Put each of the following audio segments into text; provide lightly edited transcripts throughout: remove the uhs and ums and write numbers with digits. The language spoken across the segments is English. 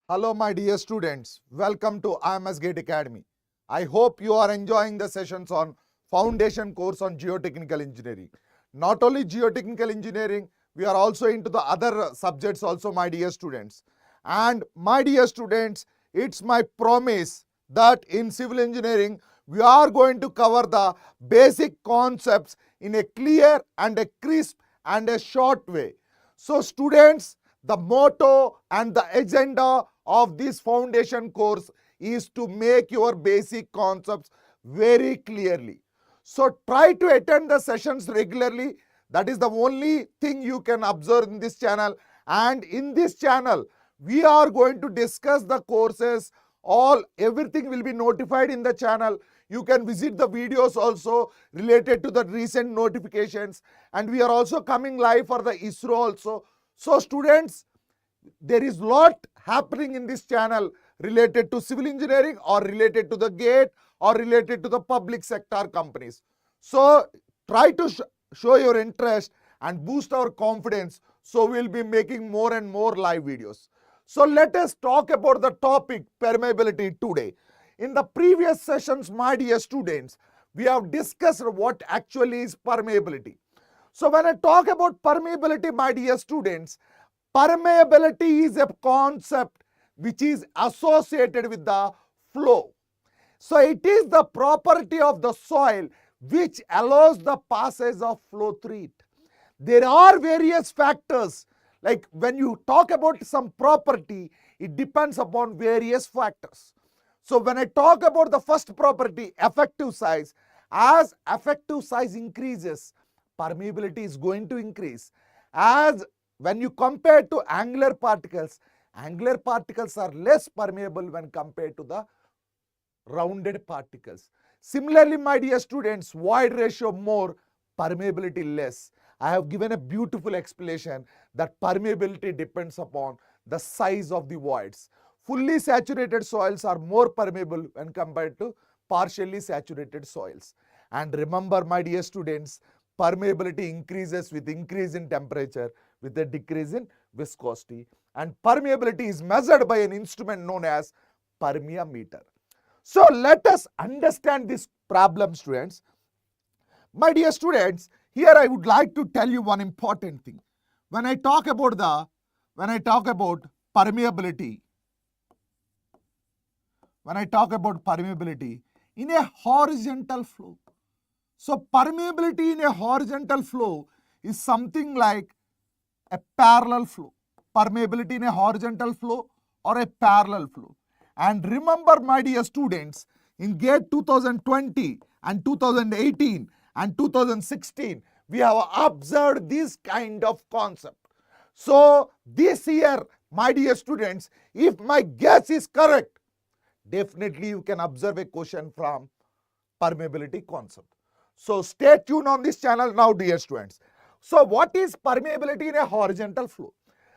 Hello, my dear students. Welcome to IMS GATE Academy. I hope you are enjoying the sessions on foundation course on geotechnical engineering. Not only geotechnical engineering, we are also into the other subjects also, my dear students. And my dear students, it's my promise that in civil engineering, we are going to cover the basic concepts in a clear and a crisp and a short way. So students, the motto and the agenda of this foundation course is to make your basic concepts very clearly. So try to attend the sessions regularly. That is the only thing you can observe in this channel. And in this channel, we are going to discuss the courses. Everything will be notified in the channel. You can visit the videos also related to the recent notifications. And we are also coming live for the ISRO also. So students, there is lot happening in this channel related to civil engineering or related to the GATE or related to the public sector companies. So try to show your interest and boost our confidence. So we'll be making more and more live videos. So let us talk about the topic permeability today. In the previous sessions, my dear students, we have discussed what actually is permeability. So when I talk about permeability, my dear students, permeability is a concept which is associated with the flow. So it is the property of the soil which allows the passage of flow through it. There are various factors, like when you talk about some property, it depends upon various factors. So when I talk about the first property, effective size, as effective size increases, permeability is going to increase. As when you compare to angular particles are less permeable when compared to the rounded particles. Similarly, my dear students, void ratio more, permeability less. I have given a beautiful explanation that permeability depends upon the size of the voids. Fully saturated soils are more permeable when compared to partially saturated soils. And remember, my dear students, permeability increases with increase in temperature, with a decrease in viscosity. And permeability is measured by an instrument known as permeameter. So let us understand this problem, students. My dear students, here I would like to tell you one important thing. When I talk about permeability, in a horizontal flow. So permeability in a horizontal flow is something like a parallel flow. Permeability in a horizontal flow or a parallel flow. And remember, my dear students, in GATE 2020 and 2018 and 2016, we have observed this kind of concept. So this year, my dear students, if my guess is correct, definitely you can observe a question from permeability concept. So stay tuned on this channel now, dear students. So what is permeability in a horizontal flow?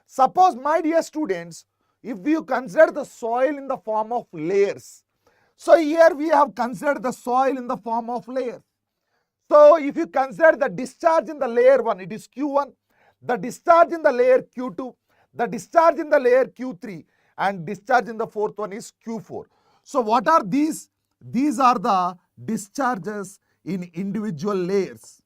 Suppose, my dear students, if you consider the soil in the form of layers. So here we have considered the soil in the form of layers. So if you consider the discharge in the layer 1, it is Q1, the discharge in the layer Q2, the discharge in the layer Q3, and discharge in the fourth one is Q4. So what are these? These are the discharges in individual layers.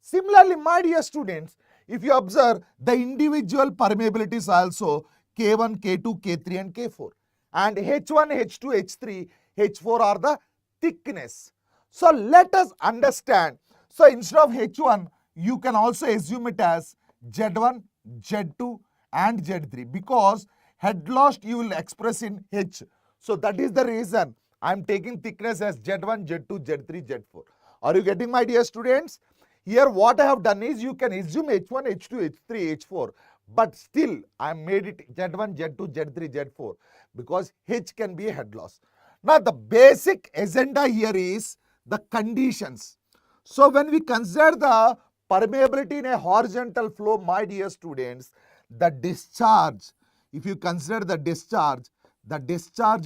Similarly, my dear students, if you observe, the individual permeabilities also K1, K2, K3 and K4. And H1, H2, H3, H4 are the thickness. So let us understand. So instead of H1, you can also assume it as Z1, Z2 and Z3 because head loss you will express in H. So that is the reason I am taking thickness as Z1, Z2, Z3, Z4. Are you getting, my dear students? Here what I have done is you can assume H1, H2, H3, H4. But still I made it Z1, Z2, Z3, Z4 because H can be a head loss. Now the basic agenda here is the conditions. So when we consider the permeability in a horizontal flow, my dear students, the discharge, if you consider the discharge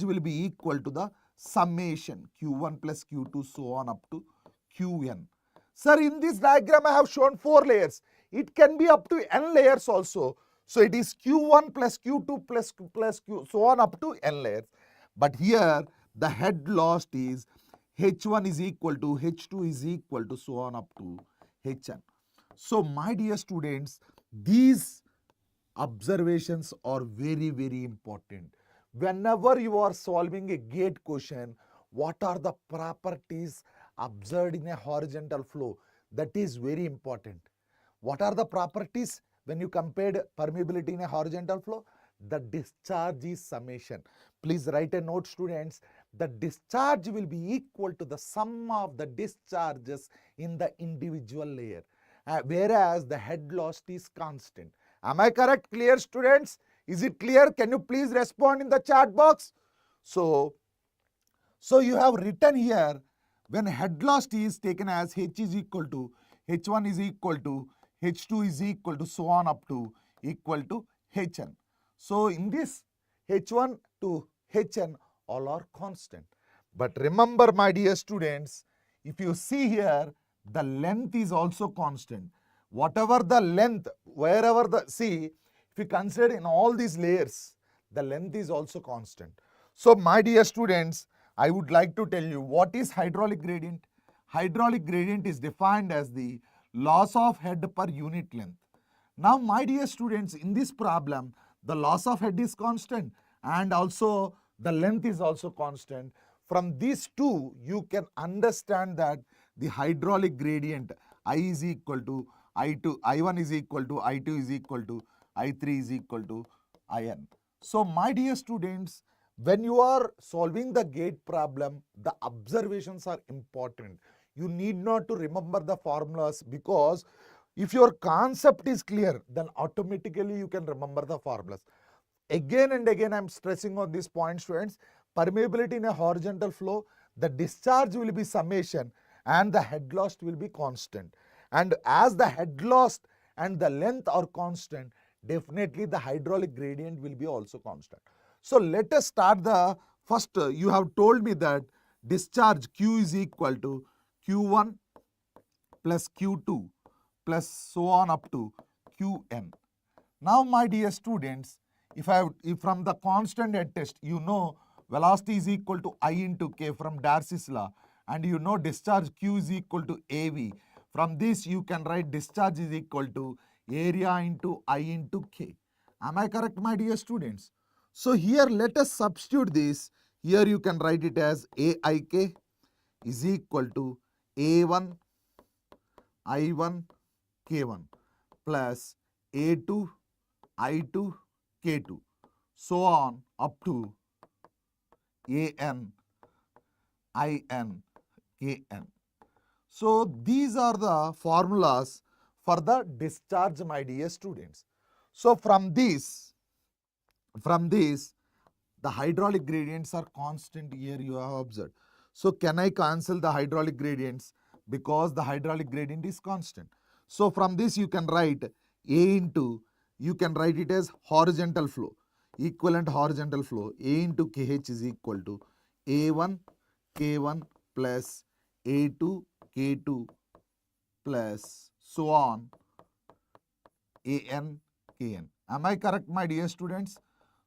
will be equal to the summation Q1 plus Q2 so on up to Qn. Sir, in this diagram I have shown 4 layers. It can be up to n layers also. So it is Q1 plus Q2 plus Q, so on up to n layers. But here the head loss is H1 is equal to H2 is equal to so on up to Hn. So my dear students, these observations are very, very important. Whenever you are solving a gate question, what are the properties observed in a horizontal flow? That is very important. What are the properties when you compared permeability in a horizontal flow? The discharge is summation. Please write a note, students. The discharge will be equal to the sum of the discharges in the individual layer, whereas the head loss is constant. Am I correct? Clear, students? Is it clear? Can you please respond in the chat box? So you have written here, when head loss is taken as H is equal to H1 is equal to H2 is equal to so on up to equal to Hn. So in this H1 to Hn all are constant. But remember, my dear students, if you see here, the length is also constant. Whatever the length, wherever the, see, if you consider in all these layers, the length is also constant. So my dear students, I would like to tell you what is hydraulic gradient. Hydraulic gradient is defined as the loss of head per unit length. Now my dear students, in this problem, the loss of head is constant and also the length is also constant. From these two, you can understand that the hydraulic gradient I is equal to I2, I1 is equal to I2 is equal to I3 is equal to In. So my dear students, when you are solving the gate problem, the observations are important. You need not to remember the formulas, because if your concept is clear, then automatically you can remember the formulas. Again and again, I am stressing on this point, students. Permeability in a horizontal flow, the discharge will be summation and the head loss will be constant. And as the head loss and the length are constant, definitely the hydraulic gradient will be also constant. So let us start the first. You have told me that discharge Q is equal to Q1 plus Q2 plus so on up to Qn. Now my dear students, if from the constant head test, you know velocity is equal to I into K from Darcy's law, and you know discharge Q is equal to AV. From this you can write discharge is equal to area into I into K. Am I correct, my dear students? So here let us substitute this. Here you can write it as AIK is equal to A1 I1 K1 plus A2 I2 K2 so on up to AN IN KN. So these are the formulas for the discharge, my dear students. So from this the hydraulic gradients are constant. Here you have observed. So can I cancel the hydraulic gradients, because the hydraulic gradient is constant? So from this you can write A into, you can write it as horizontal flow, equivalent horizontal flow. A into KH is equal to A1 K1 plus A2 K2 plus so on AN KN. Am I correct, my dear students?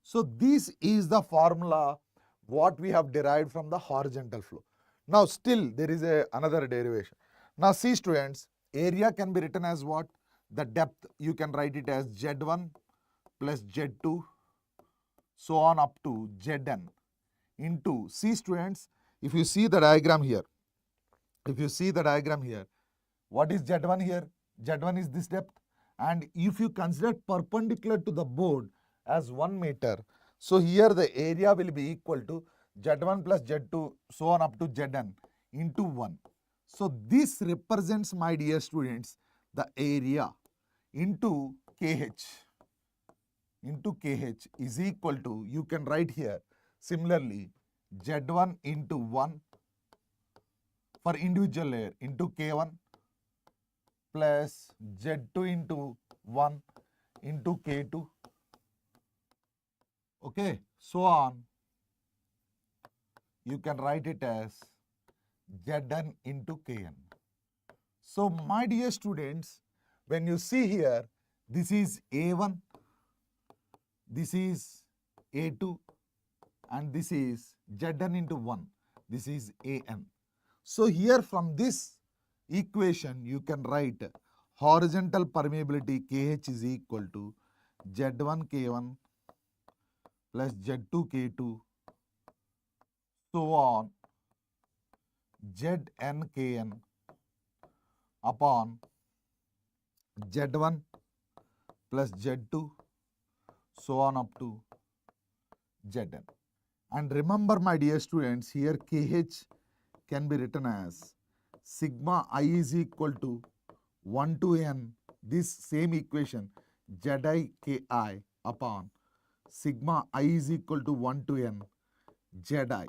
So this is the formula what we have derived from the horizontal flow. Now still there is another derivation. Now see, students, area can be written as what? The depth, you can write it as Z1 plus Z2 so on up to Zn into, see students, if you see the diagram here, what is Z1 here? Z1 is this depth, and if you consider perpendicular to the board as 1 meter, so here the area will be equal to Z1 plus Z2 so on up to Zn into 1. So this represents, my dear students, the area into KH is equal to, you can write here similarly, Z1 into 1 for individual layer into K1 plus Z2 into 1 into K2, okay, so on. You can write it as Zn into Kn. So my dear students, when you see here, this is A1, this is A2 and this is Zn into 1. This is An. So here from this equation you can write horizontal permeability Kh is equal to Z1 K1 plus Z2 K2 so on Zn Kn upon Z1 plus Z2 so on up to Zn. And remember my dear students, here Kh can be written as sigma I is equal to 1 to n, this same equation Zi Ki upon sigma I is equal to 1 to n Zi.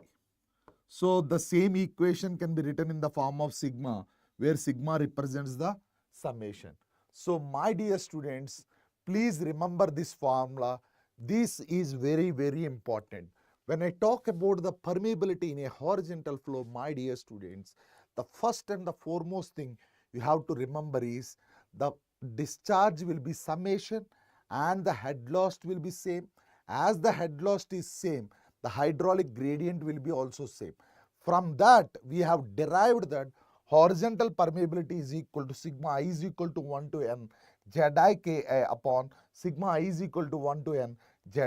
So the same equation can be written in the form of sigma, where sigma represents the summation. So my dear students, please remember this formula. This is very, very important. When I talk about the permeability in a horizontal flow, my dear students, the first and the foremost thing you have to remember is the discharge will be summation and the head loss will be same. As the head loss is same, the hydraulic gradient will be also same. From that, we have derived that horizontal permeability is equal to sigma I is equal to 1 to n Zi Ki upon sigma I is equal to 1 to n Zi.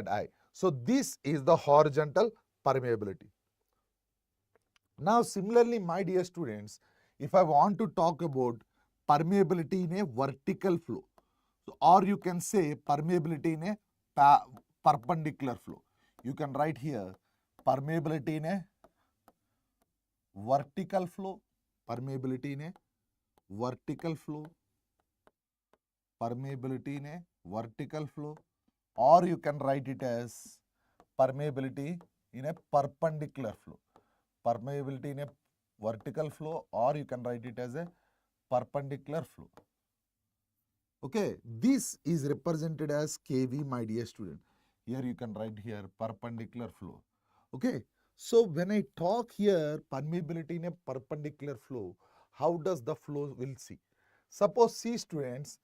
So this is the horizontal permeability. Now similarly, my dear students, if I want to talk about permeability in a vertical flow, so, or you can say permeability in a perpendicular flow. You can write here permeability in a vertical flow, permeability in a vertical flow, permeability in a vertical flow, or you can write it as permeability in a perpendicular flow. Permeability in a vertical flow, or you can write it as a perpendicular flow. Okay, this is represented as KV, my dear student. Here you can write here perpendicular flow. Okay, so when I talk here permeability in a perpendicular flow, how does the flow will see? Suppose see students,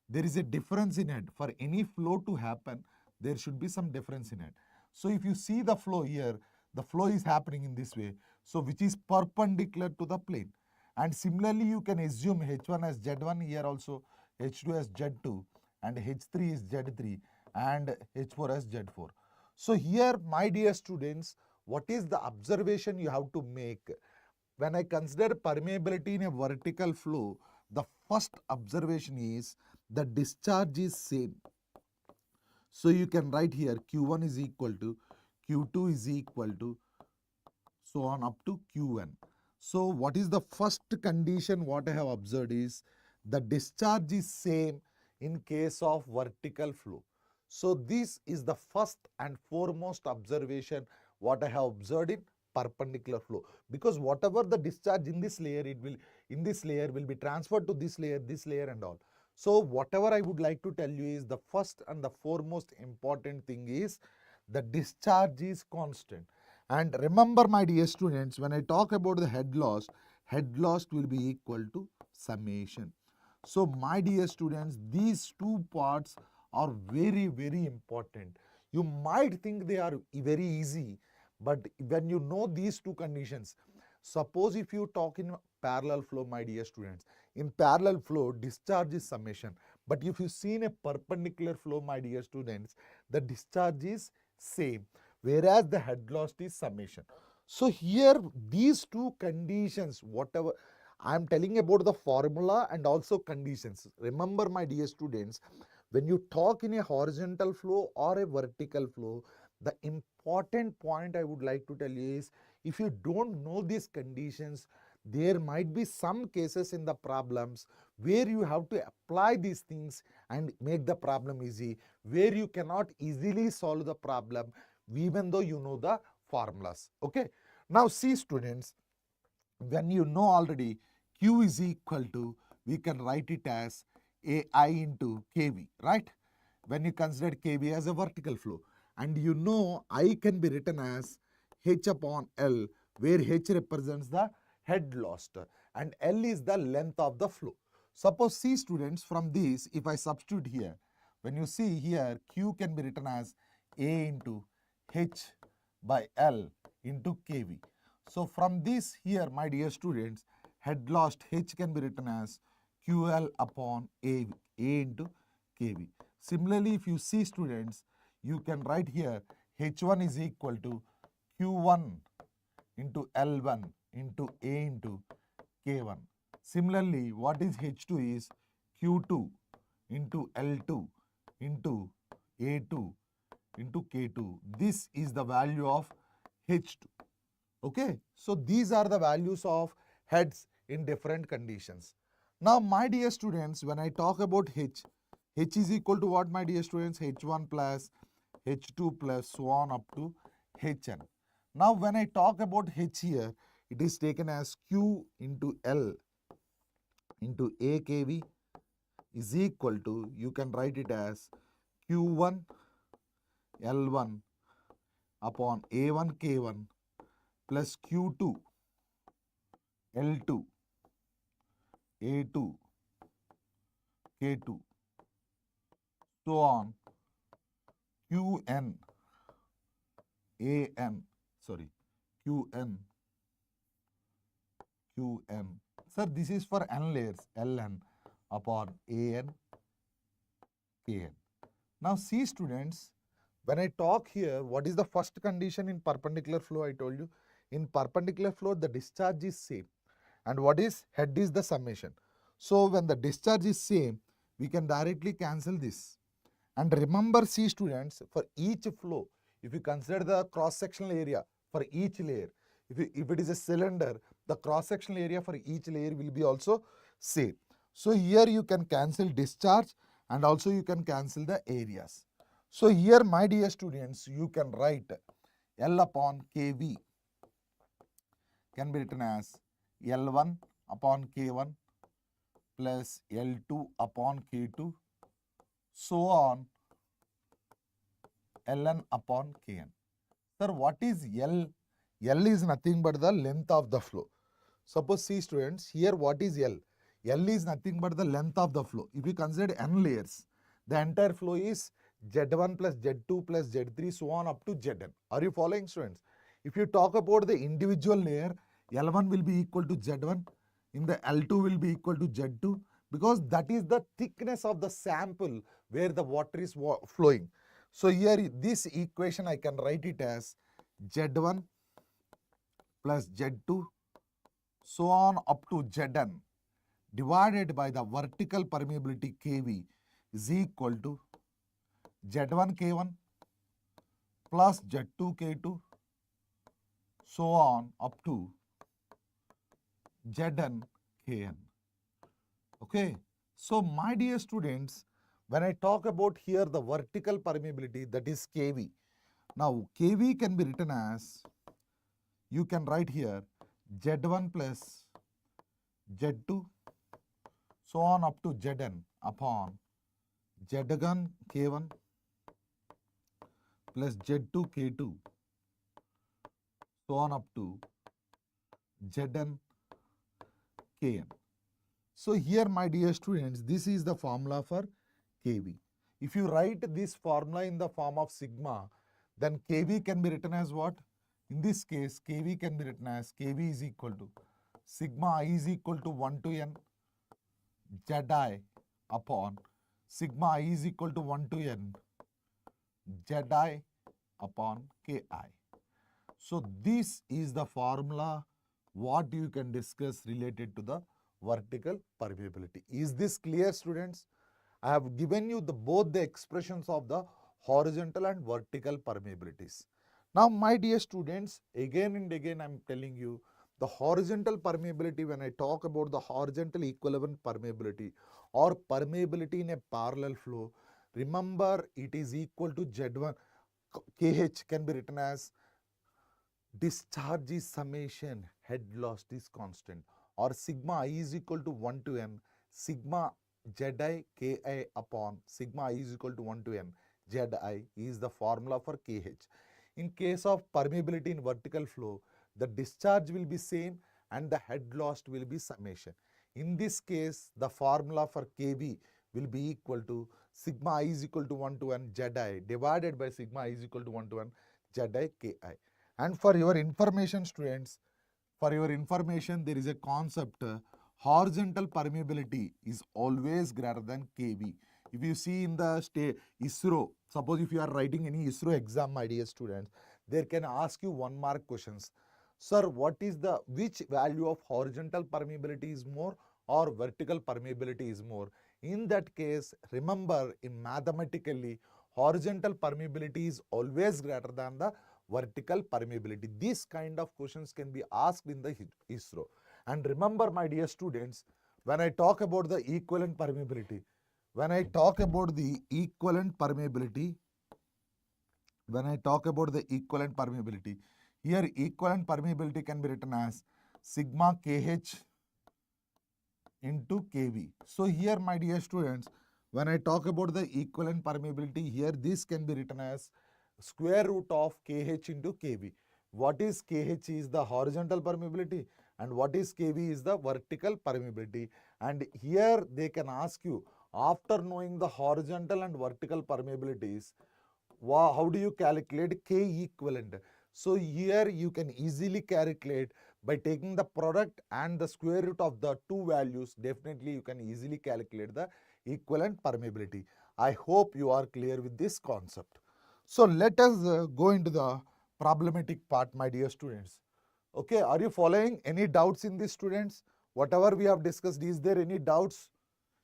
there is a difference in head. For any flow to happen, there should be some difference in head. So if you see the flow here, the flow is happening in this way, so which is perpendicular to the plane. And similarly, you can assume H1 as Z1 here also, H2 as Z2, and H3 is Z3, and H4 as Z4. So here, my dear students, what is the observation you have to make? When I consider permeability in a vertical flow, the first observation is the discharge is same. So you can write here Q1 is equal to Q2 is equal to so on up to Qn. So what is the first condition what I have observed is the discharge is same in case of vertical flow. So this is the first and foremost observation what I have observed in perpendicular flow, because whatever the discharge in this layer, it will in this layer will be transferred to this layer and all. So whatever I would like to tell you is the first and the foremost important thing is the discharge is constant. And remember my dear students, when I talk about the head loss will be equal to summation. So my dear students, these two parts are very, very important. You might think they are very easy, but when you know these two conditions, suppose if you talk in parallel flow, my dear students, in parallel flow, discharge is summation. But if you see in a perpendicular flow, my dear students, the discharge is same, whereas the head loss is summation. So here, these two conditions, whatever I am telling about the formula and also conditions. Remember, my dear students, when you talk in a horizontal flow or a vertical flow, the important point I would like to tell you is, if you don't know these conditions, there might be some cases in the problems where you have to apply these things and make the problem easy, where you cannot easily solve the problem even though you know the formulas. Okay, now see students, when you know already Q is equal to, we can write it as AI into KV, right? When you consider KV as a vertical flow, and you know I can be written as H upon L, where H represents the head lost and L is the length of the flow. Suppose see students, from this if I substitute here, when you see here Q can be written as A into H by L into kV. So from this here, my dear students, head loss H can be written as QL upon A into kV. Similarly, if you see students, you can write here H1 is equal to Q1 into L1 into A into K1. Similarly, what is H2 is Q2 into L2 into A2 into K2. This is the value of H2. Okay, so these are the values of heads in different conditions. Now, my dear students, when I talk about H is equal to what, my dear students? H1 plus H2 plus so on up to Hn. Now, when I talk about H here, it is taken as Q into L into A kV is equal to, you can write it as Q1 L1 upon A1 K1 plus Q2 L2 A2 K2 so on Qn Qn. Sir, this is for n layers, Ln upon An Kn. Now see students, when I talk here, what is the first condition in perpendicular flow? I told you, in perpendicular flow, the discharge is same. And what is head is the summation. So when the discharge is same, we can directly cancel this. And remember, see students, for each flow, if you consider the cross-sectional area for each layer, if it is a cylinder, the cross-sectional area for each layer will be also same. So here you can cancel discharge and also you can cancel the areas. So here, my dear students, you can write L upon Kv can be written as L1 upon K1 plus L2 upon K2 so on Ln upon Kn. Sir, what is L? L is nothing but the length of the flow. Suppose, see students, here what is L? L is nothing but the length of the flow. If you consider n layers, the entire flow is Z1 plus Z2 plus Z3 so on up to Zn. Are you following, students? If you talk about the individual layer, L1 will be equal to Z1, in the L2 will be equal to Z2, because that is the thickness of the sample where the water is flowing. So here this equation I can write it as Z1 plus Z2 so on up to Zn divided by the vertical permeability Kv is equal to Z1 K1 plus Z2 K2 so on up to Zn Kn. Okay. So my dear students, when I talk about here the vertical permeability, that is Kv. Now Kv can be written as, you can write here Z1 plus Z2 so on up to Zn upon Z1 K1 plus Z2 K2 so on up to Zn Kn. So here, my dear students, this is the formula for Kv. If you write this formula in the form of sigma, then Kv can be written as what? In this case, Kv can be written as Kv is equal to sigma I is equal to 1 to n Zi upon sigma I is equal to 1 to n Zi upon Ki. So this is the formula what you can discuss related to the vertical permeability. Is this clear, students? I have given you both the expressions of the horizontal and vertical permeabilities. Now, my dear students, again and again I am telling you, the horizontal permeability, when I talk about the horizontal equivalent permeability or permeability in a parallel flow, remember it is equal to Z1, KH can be written as discharge is summation, head loss is constant, or sigma I is equal to 1 to n, sigma Zi Ki upon sigma I is equal to 1 to n, Zi is the formula for KH. In case of permeability in vertical flow, the discharge will be same and the head loss will be summation. In this case, the formula for Kv will be equal to sigma I is equal to 1 to 1 Zi divided by sigma I is equal to 1 to 1 Zi Ki. And for your information, students, for your information, there is a concept, horizontal permeability is always greater than Kv. If you see in the ISRO, suppose if you are writing any ISRO exam, my dear students, they can ask you 1 mark questions. Sir, which value of horizontal permeability is more or vertical permeability is more? In that case, remember, in mathematically, horizontal permeability is always greater than the vertical permeability. These kind of questions can be asked in the ISRO. And remember, my dear students, when I talk about the equivalent permeability, here equivalent permeability can be written as sigma Kh into Kv. So here, my dear students, when I talk about the equivalent permeability, here this can be written as square root of Kh into Kv. What is Kh is the horizontal permeability and what is Kv is the vertical permeability. And here they can ask you, after knowing the horizontal and vertical permeabilities, how do you calculate K equivalent? So here you can easily calculate by taking the product and the square root of the two values. Definitely you can easily calculate the equivalent permeability. I hope you are clear with this concept. So let us go into the problematic part, my dear students. Okay, are you following? Any doubts in this, students? Whatever we have discussed, is there any doubts?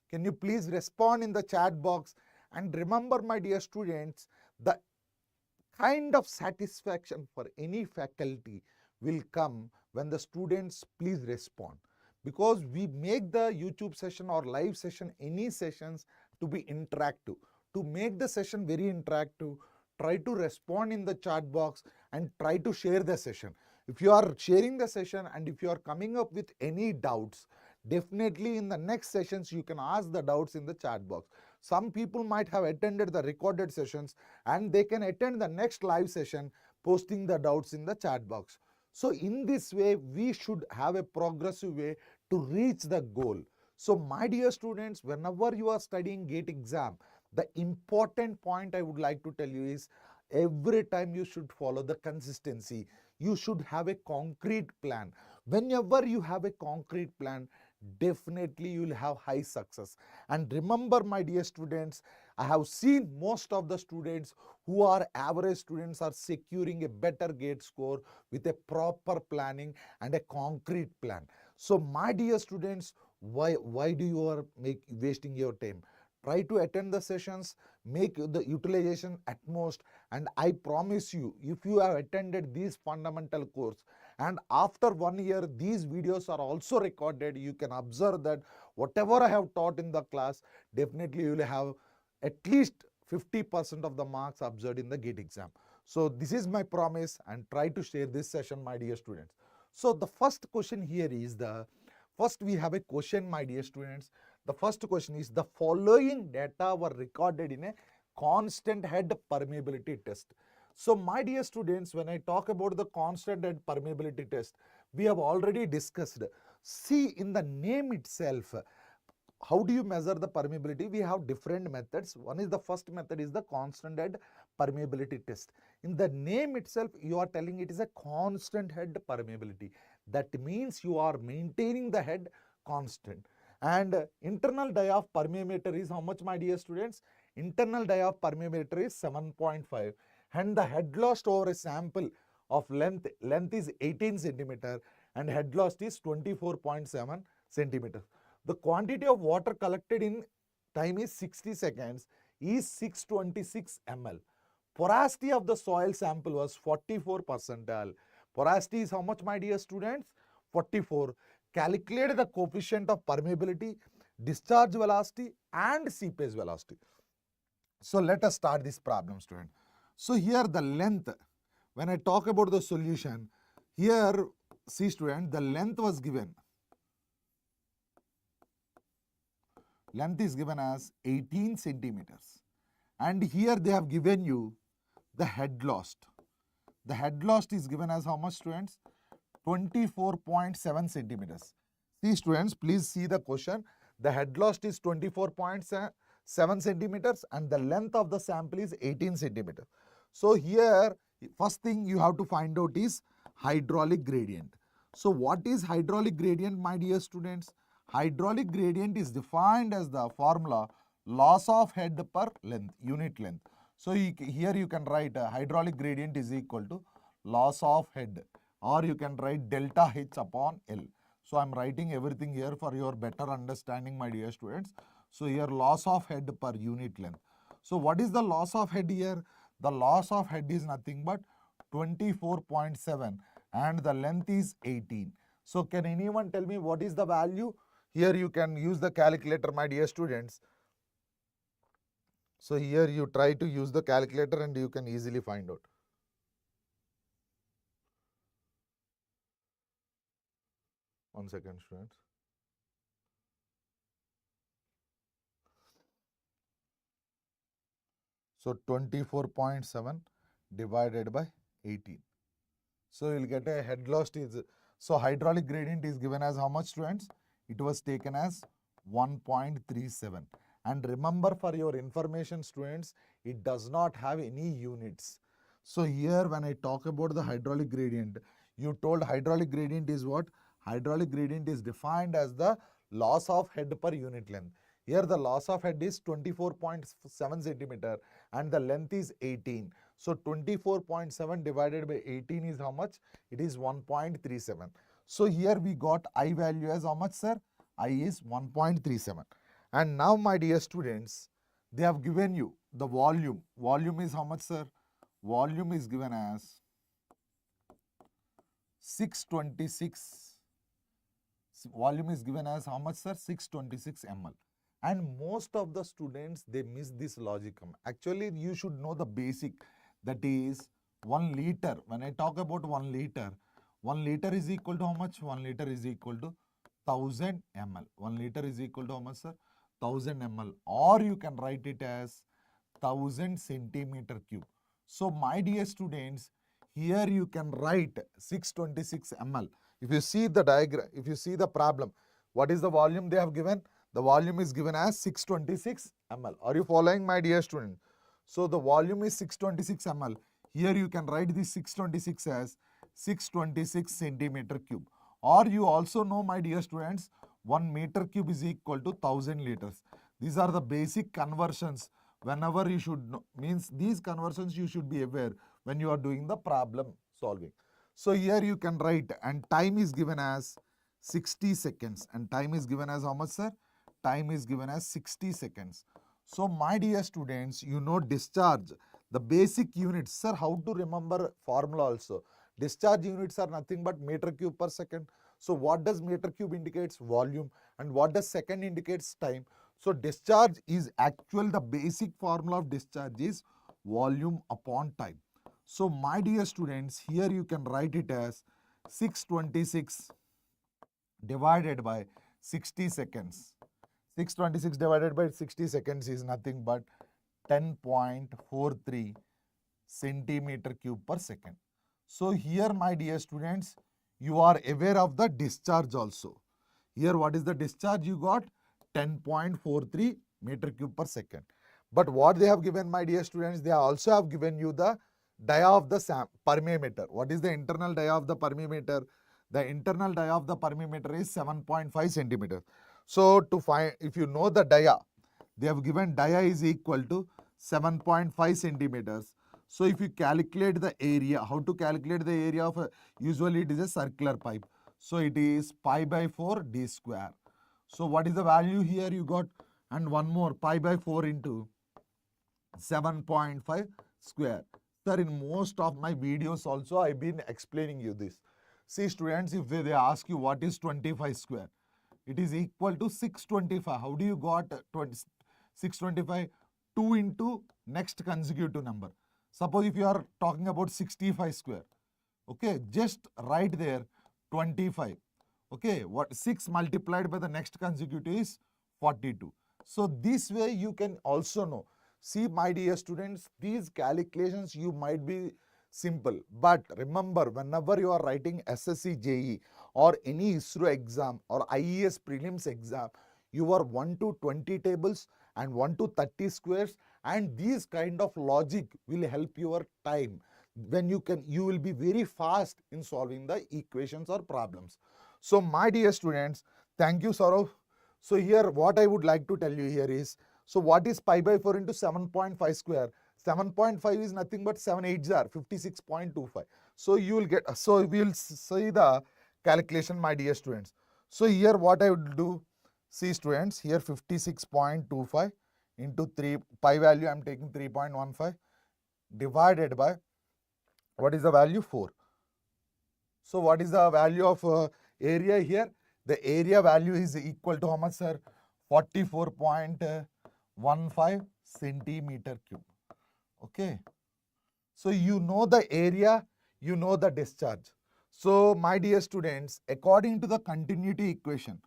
Can you please respond in the chat box? And remember, my dear students, the kind of satisfaction for any faculty will come when the students please respond, because we make the YouTube session or live session, any sessions, to be interactive. To make the session very interactive, try to respond in the chat box and try to share the session. If you are sharing the session and if you are coming up with any doubts, definitely in the next sessions you can ask the doubts in the chat box. Some people might have attended the recorded sessions and they can attend the next live session posting the doubts in the chat box. So in this way, we should have a progressive way to reach the goal. So my dear students, whenever you are studying GATE exam, the important point I would like to tell you is, every time you should follow the consistency. You should have a concrete plan. Whenever you have a concrete plan, definitely you will have high success. And remember, my dear students, I have seen most of the students who are average students are securing a better GATE score with a proper planning and a concrete plan. So my dear students, why do you are wasting your time? Try to attend the sessions, make the utilization at most, and I promise you, if you have attended these fundamental course and after 1 year these videos are also recorded, you can observe that whatever I have taught in the class, definitely you will have at least 50% of the marks observed in the GATE exam. So this is my promise, and try to share this session, my dear students. So the first question here is first we have a question, my dear students. The first question is, the following data were recorded in a constant head permeability test. So my dear students, when I talk about the constant head permeability test, we have already discussed. See, in the name itself, how do you measure the permeability? We have different methods. One is, the first method is the constant head permeability test. In the name itself, you are telling it is a constant head permeability. That means you are maintaining the head constant. And internal dia of permeameter is how much, my dear students? Internal dia of permeameter is 7.5, and the head loss over a sample of length is 18 centimeter and head loss is 24.7 centimeter. The quantity of water collected in time is 60 seconds is 626 ml. Porosity of the soil sample was 44 percentile. Porosity is how much, my dear students? 44. Calculate the coefficient of permeability, discharge velocity and seepage velocity. So let us start this problem, student. So here the length, when I talk about the solution, here see student, the length was given. Length is given as 18 centimeters. And here they have given you the head loss. The head loss is given as how much, students? 24.7 centimeters. See students, please see the question. The head loss is 24.7 7 centimeters and the length of the sample is 18 centimeters. So here, first thing you have to find out is hydraulic gradient. So what is hydraulic gradient, my dear students? Hydraulic gradient is defined as the formula loss of head per length, unit length. So here you can write hydraulic gradient is equal to loss of head, or you can write delta H upon L. So I am writing everything here for your better understanding, my dear students. So here loss of head per unit length. So what is the loss of head here? The loss of head is nothing but 24.7 and the length is 18. So can anyone tell me what is the value? Here you can use the calculator, my dear students. So here you try to use the calculator and you can easily find out. One second, students. So 24.7 divided by 18. So you'll get a head loss is, so hydraulic gradient is given as how much, students? It was taken as 1.37. And remember, for your information, students, it does not have any units. So here when I talk about the hydraulic gradient, you told hydraulic gradient is what? Hydraulic gradient is defined as the loss of head per unit length. Here the loss of head is 24.7 centimeter and the length is 18. So 24.7 divided by 18 is how much? It is 1.37. So here we got I value as how much, sir? I is 1.37. And now, my dear students, they have given you the volume. Volume is how much, sir? Volume is given as 626. Volume is given as how much, sir? 626 ml. And most of the students, they miss this logic. Actually, you should know the basic, that is 1 liter. When I talk about 1 liter, 1 liter is equal to how much? 1 liter is equal to 1000 ml. 1 liter is equal to how much, sir? 1000 ml, or you can write it as 1000 centimeter cube. So my dear students, here you can write 626 ml. If you see the diagram, if you see the problem, what is the volume they have given? The volume is given as 626 ml. Are you following, my dear student? So the volume is 626 ml. Here you can write this 626 as 626 centimeter cube. Or you also know, my dear students, 1 meter cube is equal to 1000 liters. These are the basic conversions. Whenever you should know, means these conversions you should be aware when you are doing the problem solving. So here you can write, and time is given as 60 seconds. And time is given as how much, sir? Time is given as 60 seconds. So my dear students, you know discharge, the basic units. Sir, how to remember formula also? Discharge units are nothing but meter cube per second. So what does meter cube indicates? Volume. And what does second indicates? Time. So discharge is actual, the basic formula of discharge is volume upon time. So my dear students, here you can write it as 626 divided by 60 seconds. 626 divided by 60 seconds is nothing but 10.43 centimeter cube per second. So here, my dear students, you are aware of the discharge also. Here what is the discharge you got? 10.43 meter cube per second. But what they have given, my dear students, they also have given you the dia of the permeameter. What is the internal dia of the permeameter? The internal dia of the permeameter is 7.5 centimeters. So to find, if you know the dia, they have given dia is equal to 7.5 centimeters. So if you calculate the area, how to calculate the area of a, usually it is a circular pipe. So it is pi by 4 d square. So what is the value here you got? And one more, pi by 4 into 7.5 square. Sir, in most of my videos also I have been explaining you this. See students, if they ask you what is 25 square, it is equal to 625. How do you got 625? 2 into next consecutive number. Suppose if you are talking about 65 square, okay, just write there 25. Okay, what 6 multiplied by the next consecutive is 42. So this way you can also know. See, my dear students, these calculations you might be simple, but remember, whenever you are writing SSC JE or any ISRO exam or IES prelims exam, your 1 to 20 tables and 1 to 30 squares, and these kind of logic will help your time. When you will be very fast in solving the equations or problems. So my dear students, thank you, Saurav. So here what I would like to tell you here is, so what is pi by 4 into 7.5 square? 7.5 is nothing but 7 8s are 56.25. So you will get, so we will see the calculation, my dear students. So here what I would do, see students, here 56.25 into 3, pi value I am taking 3.15, divided by, what is the value? 4. So what is the value of area here? The area value is equal to how much, sir? 44.15 centimeter cube. Okay. So you know the area, you know the discharge. So my dear students, according to the continuity equation,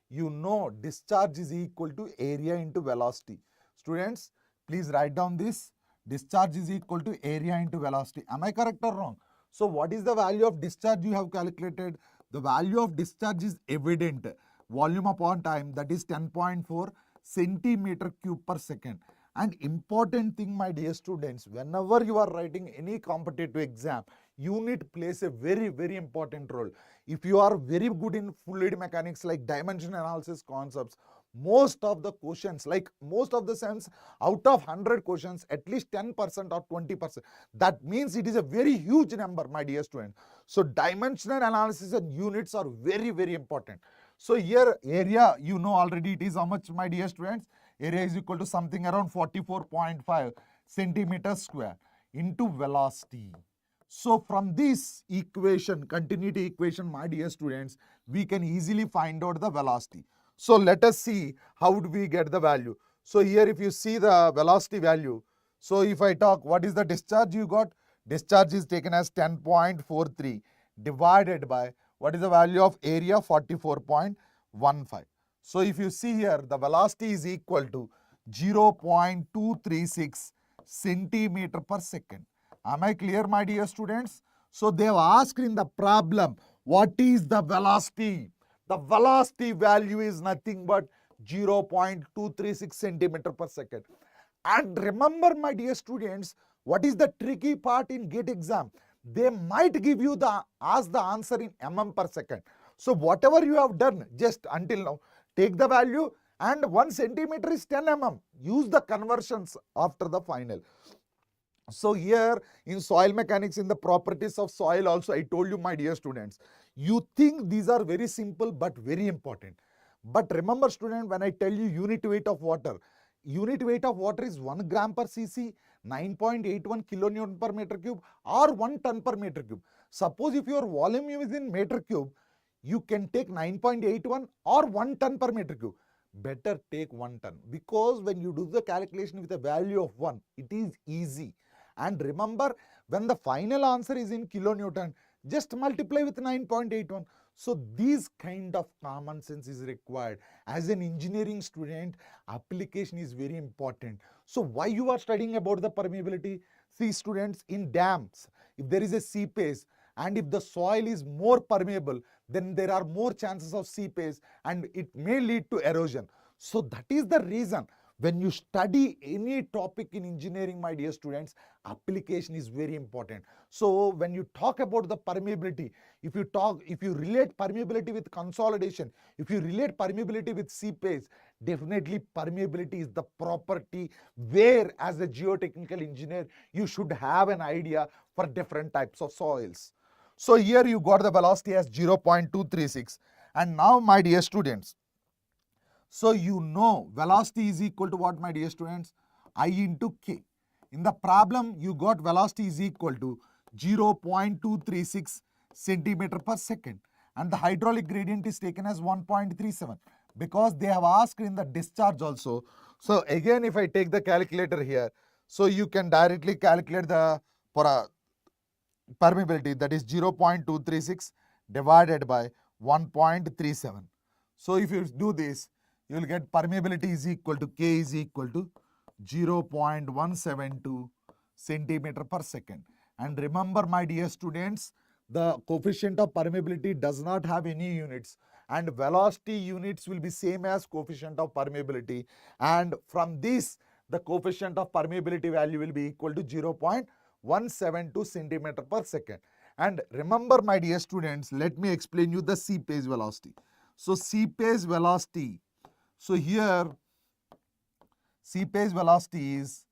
you know discharge is equal to area into velocity. Students, please write down this. Discharge is equal to area into velocity. Am I correct or wrong? So what is the value of discharge you have calculated? The value of discharge is evident. Volume upon time, that is 10.4 centimeter cube per second. And important thing, my dear students, whenever you are writing any competitive exam, unit plays a very, very important role. If you are very good in fluid mechanics like dimension analysis concepts, most of the questions, like most of the sense, out of 100 questions, at least 10% or 20%. That means it is a very huge number, my dear students. So dimensional analysis and units are very, very important. So here area, you know already it is how much, my dear students? Area is equal to something around 44.5 centimeters square into velocity. So from this equation, continuity equation, my dear students, we can easily find out the velocity. So let us see how do we get the value. So here if you see the velocity value, so if I talk, what is the discharge you got? Discharge is taken as 10.43 divided by, what is the value of area? 44.15. So if you see here, the velocity is equal to 0.236 centimeter per second. Am I clear, my dear students? So they have asked in the problem, what is the velocity? The velocity value is nothing but 0.236 centimeter per second. And remember, my dear students, what is the tricky part in GATE exam? They might give you ask the answer in mm per second. So whatever you have done just until now, take the value, and 1 centimeter is 10 mm. Use the conversions after the final. So here in soil mechanics, in the properties of soil also, I told you, my dear students, you think these are very simple but very important. But remember, student, when I tell you unit weight of water is 1 gram per cc, 9.81 kilonewton per meter cube, or 1 ton per meter cube. Suppose if your volume is in meter cube, you can take 9.81 or 1 ton per meter cube. Better take 1 ton, because when you do the calculation with a value of 1, it is easy. And remember, when the final answer is in kilonewton, just multiply with 9.81. So this kind of common sense is required. As an engineering student, application is very important. So why you are studying about the permeability? See, students, in dams, if there is a seepage and if the soil is more permeable, then there are more chances of seepage and it may lead to erosion. So that is the reason when you study any topic in engineering, my dear students, application is very important. So when you talk about the permeability, if you relate permeability with consolidation, if you relate permeability with seepage, definitely permeability is the property where, as a geotechnical engineer, you should have an idea for different types of soils. So here you got the velocity as 0.236. And now, my dear students, so you know velocity is equal to what, my dear students? I into K. In the problem, you got velocity is equal to 0.236 centimeter per second. And the hydraulic gradient is taken as 1.37, because they have asked in the discharge also. So again, if I take the calculator here, so you can directly calculate the permeability, that is 0.236 divided by 1.37. So if you do this, you will get permeability is equal to K is equal to 0.172 centimeter per second. And remember, my dear students, the coefficient of permeability does not have any units. and velocity units will be same as coefficient of permeability, and from this the coefficient of permeability value will be equal to 0.172 centimeter per second. And remember, my dear students, let me explain you the seepage velocity. So seepage velocity, so here seepage velocity is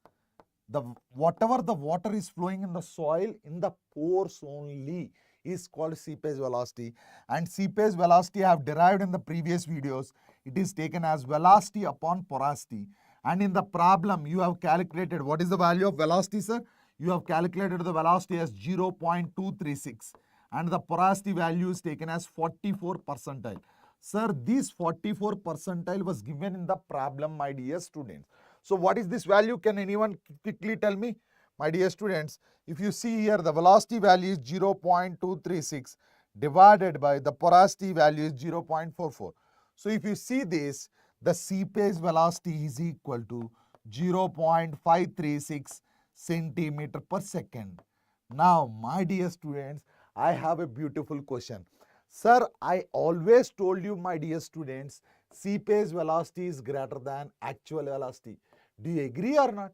the whatever the water is flowing in the soil in the pores only is called seepage velocity. And seepage velocity I have derived in the previous videos. It is taken as velocity upon porosity. And in the problem you have calculated what is the value of velocity, sir? You have calculated the velocity as 0.236 and the porosity value is taken as 44 percentile. Sir, this 44 percentile was given in the problem, my dear students. So what is this value? Can anyone quickly tell me? My dear students, if you see here, the velocity value is 0.236 divided by the porosity value is 0.44. So if you see this, the seepage velocity is equal to 0.536 centimeter per second. Now, my dear students, I have a beautiful question. Sir, I always told you, my dear students, seepage velocity is greater than actual velocity. Do you agree or not?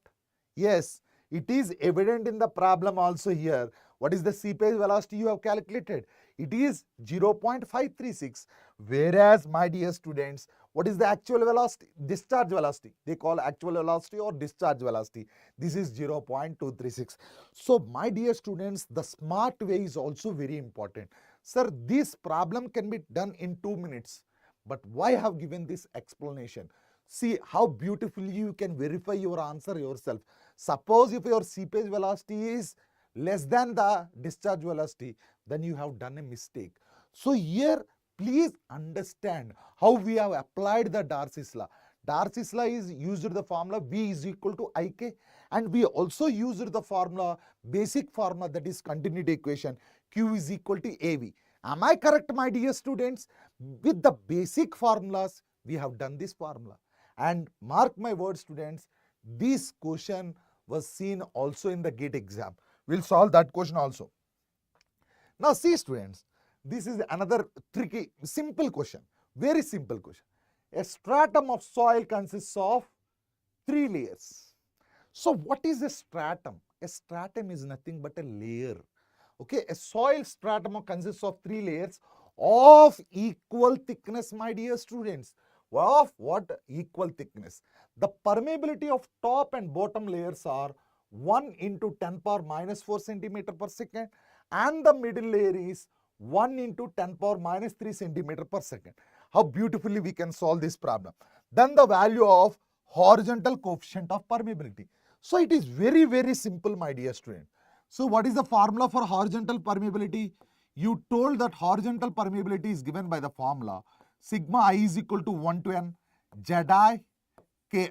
Yes, it is evident in the problem also here. What is the seepage velocity you have calculated? It is 0.536. Whereas, my dear students, what is the actual velocity? Discharge velocity. They call actual velocity or discharge velocity. This is 0.236. So, my dear students, the smart way is also very important. Sir, this problem can be done in 2 minutes. But why I have given this explanation? See how beautifully you can verify your answer yourself. Suppose if your seepage velocity is less than the discharge velocity, then you have done a mistake. So here, please understand how we have applied the Darcy's law. Darcy's law is used the formula V is equal to IK, and we also used the formula, basic formula, that is continuity equation, Q is equal to AV. Am I correct, my dear students? With the basic formulas, we have done this formula. And mark my word, students, this question was seen also in the GATE exam. We'll solve that question also. Now see, students, this is another tricky, simple question, very simple question. A stratum of soil consists of 3 layers. So what is a stratum? A stratum is nothing but a layer. Okay, a soil stratum consists of 3 layers of equal thickness, my dear students. Of what? Equal thickness. The permeability of top and bottom layers are 1 into 10 power minus 4 centimeter per second, and the middle layer is 1 into 10 power minus 3 centimeter per second. How beautifully we can solve this problem. Then the value of horizontal coefficient of permeability. So it is very, very simple, my dear student. So what is the formula for horizontal permeability? You told that horizontal permeability is given by the formula sigma I is equal to 1 to n Zi Ki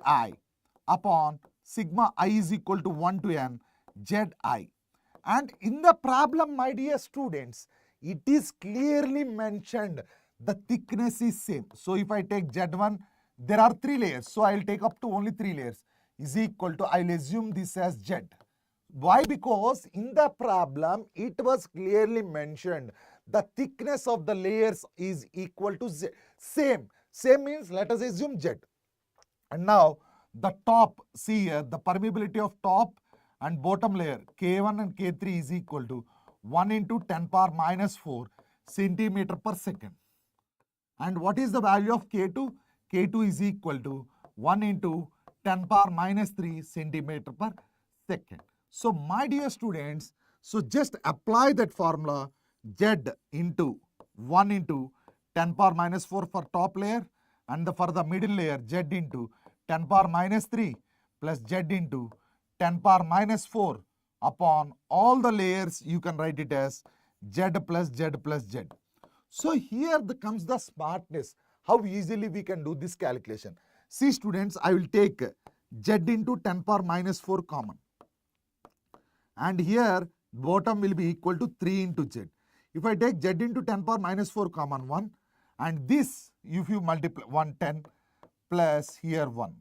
upon sigma I is equal to 1 to n Zi. And in the problem, my dear students, it is clearly mentioned the thickness is same. So if I take Z1, there are 3 layers. So I will take up to only 3 layers is equal to, I will assume this as Z. Why? Because in the problem, it was clearly mentioned the thickness of the layers is equal to Z. Same means let us assume Z. And now the top, see here, the permeability of top and bottom layer K1 and K3 is equal to 1 into 10 power minus 4 centimeter per second. And what is the value of K2? K2 is equal to 1 into 10 power minus 3 centimeter per second. So my dear students, so just apply that formula Z into 1 into 10 power minus 4 for top layer, and for the middle layer Z into 10 power minus 3 plus Z into 10 power minus 4 upon all the layers. You can write it as Z plus Z plus Z. So here comes the smartness, how easily we can do this calculation. See students, I will take Z into 10 power minus 4 common. And here bottom will be equal to 3 into Z. If I take Z into 10 power minus 4 common 1, and this if you multiply 1 10 plus here 1.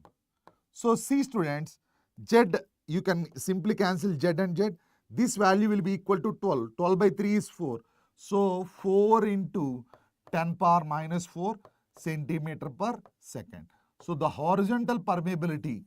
So see students, Z you can simply cancel Z and Z. This value will be equal to 12. 12 by 3 is 4. So 4 into 10 power minus 4 centimeter per second. So the horizontal permeability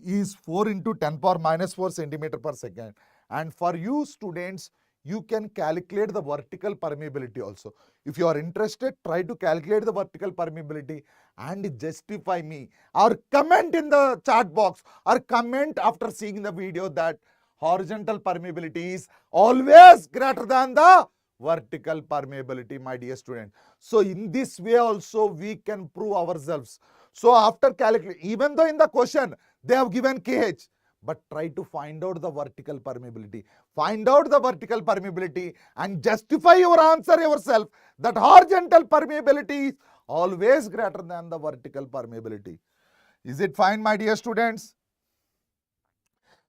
is 4 into 10 power minus 4 centimeter per second. And for you students, you can calculate the vertical permeability also. If you are interested, try to calculate the vertical permeability and justify me, or comment in the chat box, or comment after seeing the video that horizontal permeability is always greater than the vertical permeability, my dear student. So in this way also we can prove ourselves. So after calculating, even though in the question they have given KH, but try to find out the vertical permeability. Find out the vertical permeability and justify your answer yourself that horizontal permeability is always greater than the vertical permeability. Is it fine, my dear students?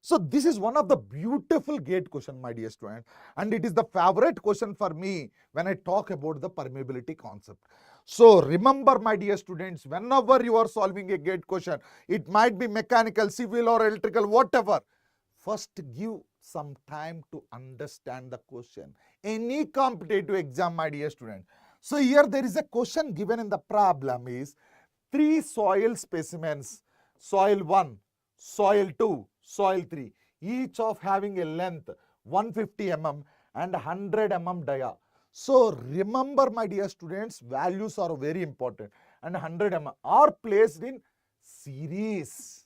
So this is one of the beautiful gate question, my dear student, and it is the favorite question for me when I talk about the permeability concept. So remember, my dear students, whenever you are solving a gate question, it might be mechanical, civil or electrical, whatever, first give some time to understand the question. Any competitive exam, my dear student. So here there is a question given in the problem is 3 soil specimens, soil 1, soil 2, soil 3, each of having a length 150 mm and 100 mm dia. So remember, my dear students, values are very important, and 100 mm are placed in series.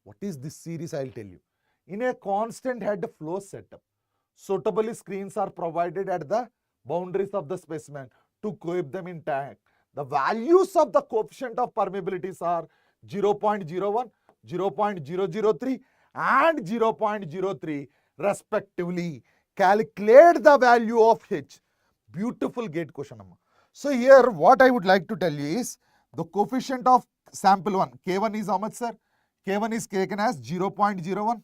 What is this series? I'll tell you. In a constant head flow setup, suitable screens are provided at the boundaries of the specimen to keep them intact. The values of the coefficient of permeabilities are 0.01, 0.003 and 0.03 respectively. Calculate the value of H. Beautiful gate question. So here what I would like to tell you is the coefficient of sample 1, K1 is how much, sir? K1 is taken as 0.01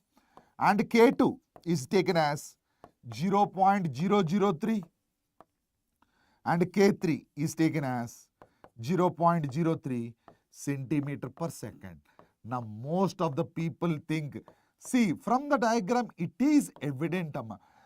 and K2 is taken as 0.003 and K3 is taken as 0.03 centimeter per second. Now most of the people think, see from the diagram it is evident.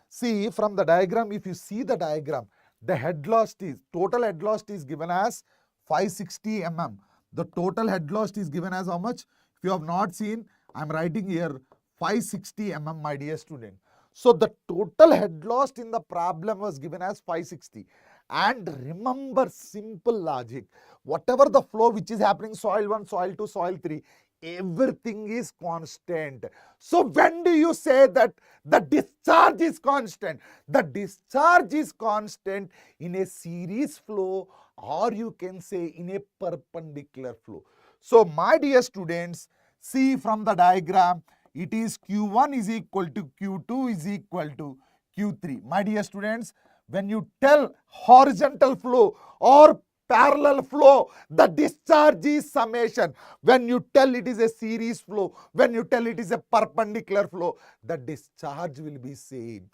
See from the diagram, if you see the diagram, the head loss is, total head loss is given as 560 mm. The total head loss is given as how much? If you have not seen, I am writing here 560 mm, my dear student. So the total head loss in the problem was given as 560. And remember simple logic, whatever the flow which is happening, soil 1, soil 2, soil 3, everything is constant. So when do you say that the discharge is constant? The discharge is constant in a series flow, or you can say in a perpendicular flow. So my dear students, see from the diagram, it is Q1 is equal to Q2 is equal to Q3. My dear students, when you tell horizontal flow or parallel flow, the discharge is summation. When you tell it is a series flow, when you tell it is a perpendicular flow, the discharge will be same.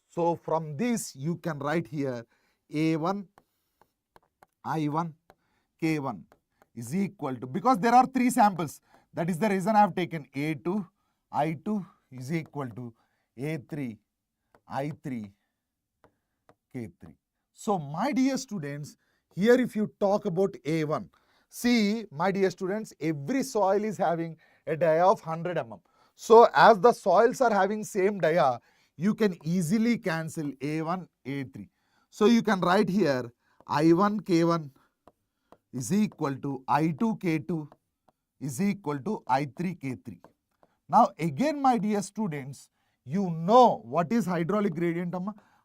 So from this you can write here A1, I1, K1 is equal to, because there are 3 samples, that is the reason I have taken A2, I2 is equal to A3, I3, K3. So my dear students, here if you talk about A1, see my dear students, every soil is having a dia of 100 mm. So as the soils are having same dia, you can easily cancel A1, A3. So you can write here I1, K1 is equal to I2, K2 is equal to I3, K3. Now again, my dear students, you know what is hydraulic gradient?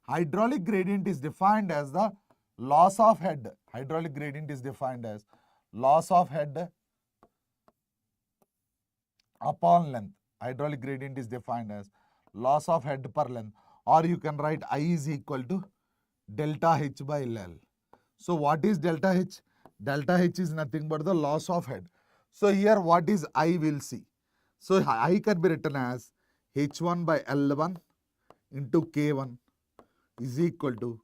Hydraulic gradient is defined as the loss of head. Hydraulic gradient is defined as loss of head upon length. Hydraulic gradient is defined as loss of head per length, or you can write I is equal to delta H by L. So what is delta H? Delta H is nothing but the loss of head. So here what is I will see. So I can be written as H1 by L1 into K1 is equal to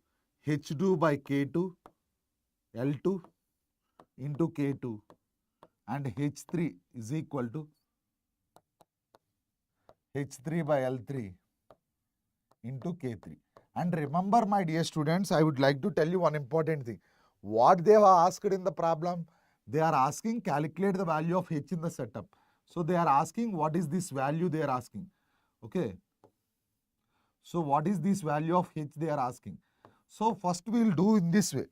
H2 by K2, L2 into K2, and H3 is equal to H3 by L3 into K3. And remember, my dear students, I would like to tell you one important thing. What they have asked in the problem? They are asking calculate the value of H in the setup. So they are asking what is this value they are asking. Okay. So what is this value of H they are asking? So first we will do in this way.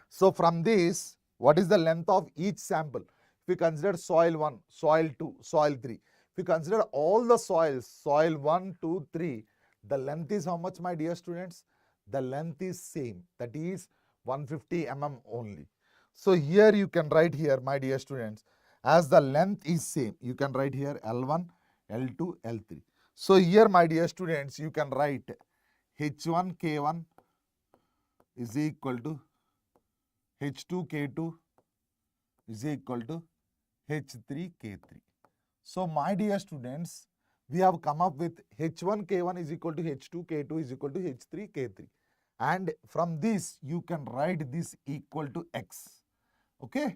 So from this, what is the length of each sample? If we consider soil 1, soil 2, soil 3. If we consider all the soils, soil 1, 2, 3, the length is how much, my dear students? The length is same, that is 150 mm only. So here you can write here, my dear students, as the length is same, you can write here L1, L2, L3. So here, my dear students, you can write H1 K1 is equal to H2 K2 is equal to H3 K3. So my dear students, we have come up with H1 K1 is equal to H2 K2 is equal to H3 K3. And from this, you can write this equal to X. Okay.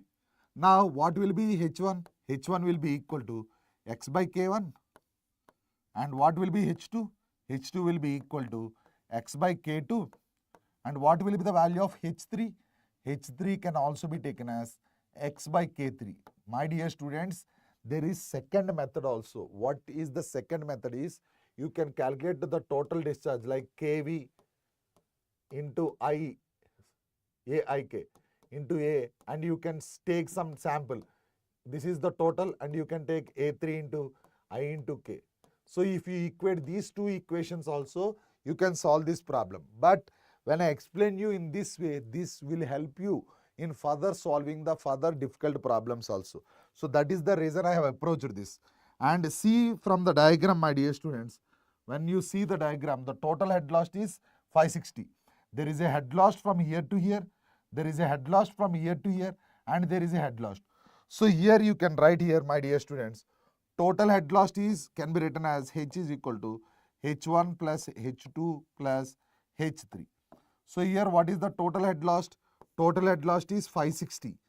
Now, what will be H1? H1 will be equal to X by K1. And what will be H2? H2 will be equal to X by K2. And what will be the value of H3? H3 can also be taken as X by K3. My dear students, there is second method also. What is the second method is, you can calculate the total discharge like KV into I, AIK into A, and you can take some sample. This is the total, and you can take A3 into I into K. So if you equate these two equations also, you can solve this problem. But when I explain you in this way, this will help you in further solving the further difficult problems also. So that is the reason I have approached this. And see from the diagram, my dear students, when you see the diagram, the total head loss is 560. There is a head loss from here to here, there is a head loss from here to here, and there is a head loss. So here you can write here, my dear students, total head loss is can be written as H is equal to H1 plus H2 plus H3. So here what is the total head loss? Total head loss is 560.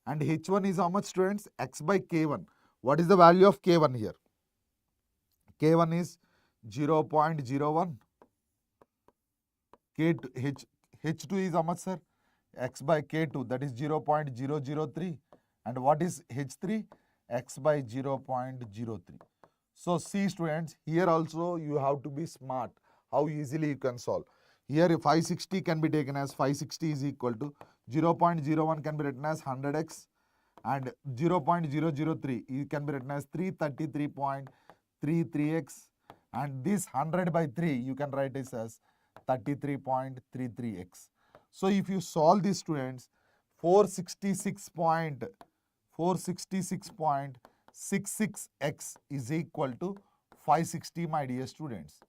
And H1 is how much, students? X by K1. What is the value of K1 here? K1 is 0.01. H2 is how much, sir? X by K2, that is 0.003. And what is H3? X by 0.03. So see, students, here also you have to be smart, how easily you can solve. Here 560 can be taken as 560 is equal to 0.01 can be written as 100x, and 0.003 you can be written as 333.33x, and this 100 by 3 you can write this as 33.33x. So if you solve this, students, 466.66x is equal to 560, my dear students.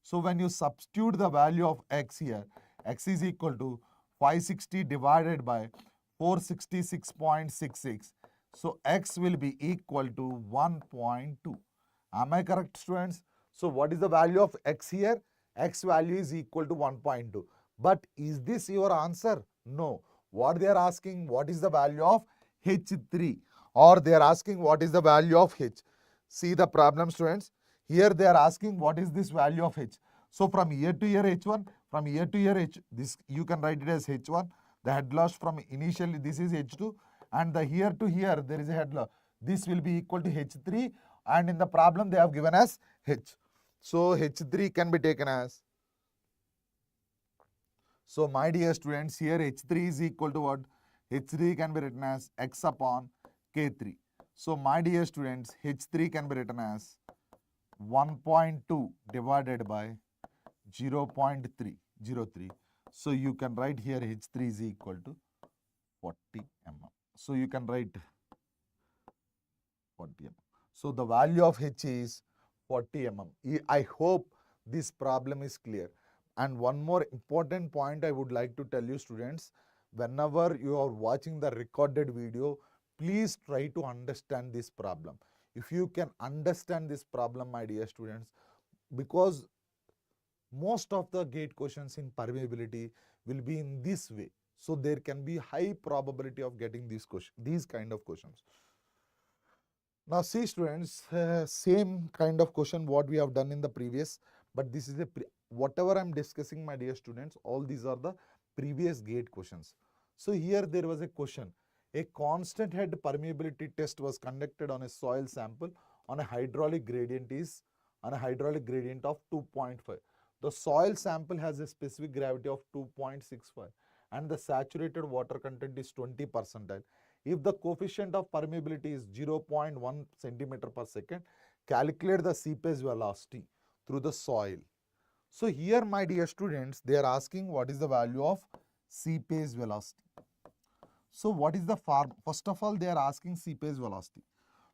So when you substitute the value of x here, x is equal to 560 divided by 466.66. So x will be equal to 1.2. Am I correct, students? So what is the value of x here? X value is equal to 1.2. But is this your answer? No. What they are asking, what is the value of H3? Or they are asking what is the value of H. See the problem, students. Here they are asking what is this value of H. So from here to here H1, from here to here H, this you can write it as H1. The head loss from initially this is H2, and the here to here there is a head loss. This will be equal to H3, and in the problem they have given as H. So H3 can be taken as. So my dear students, here H3 is equal to what? H3 can be written as X upon K3. So my dear students, H3 can be written as 1.2 divided by 0.303. So you can write here H3 is equal to 40 mm. So you can write 40 mm. So the value of H is 40 mm. I hope this problem is clear. And one more important point I would like to tell you, students, whenever you are watching the recorded video, please try to understand this problem. If you can understand this problem, my dear students, because most of the gate questions in permeability will be in this way. So there can be high probability of getting these kind of questions. Now see, students, same kind of question what we have done in the previous, but this is whatever I am discussing, my dear students, all these are the previous gate questions. So here there was a question. A constant head permeability test was conducted on a soil sample on a hydraulic gradient of 2.5. The soil sample has a specific gravity of 2.65 and the saturated water content is 20%. If the coefficient of permeability is 0.1 centimeter per second, calculate the seepage velocity through the soil. So here, my dear students, they are asking what is the value of seepage velocity. So what is the first of all, they are asking seepage velocity.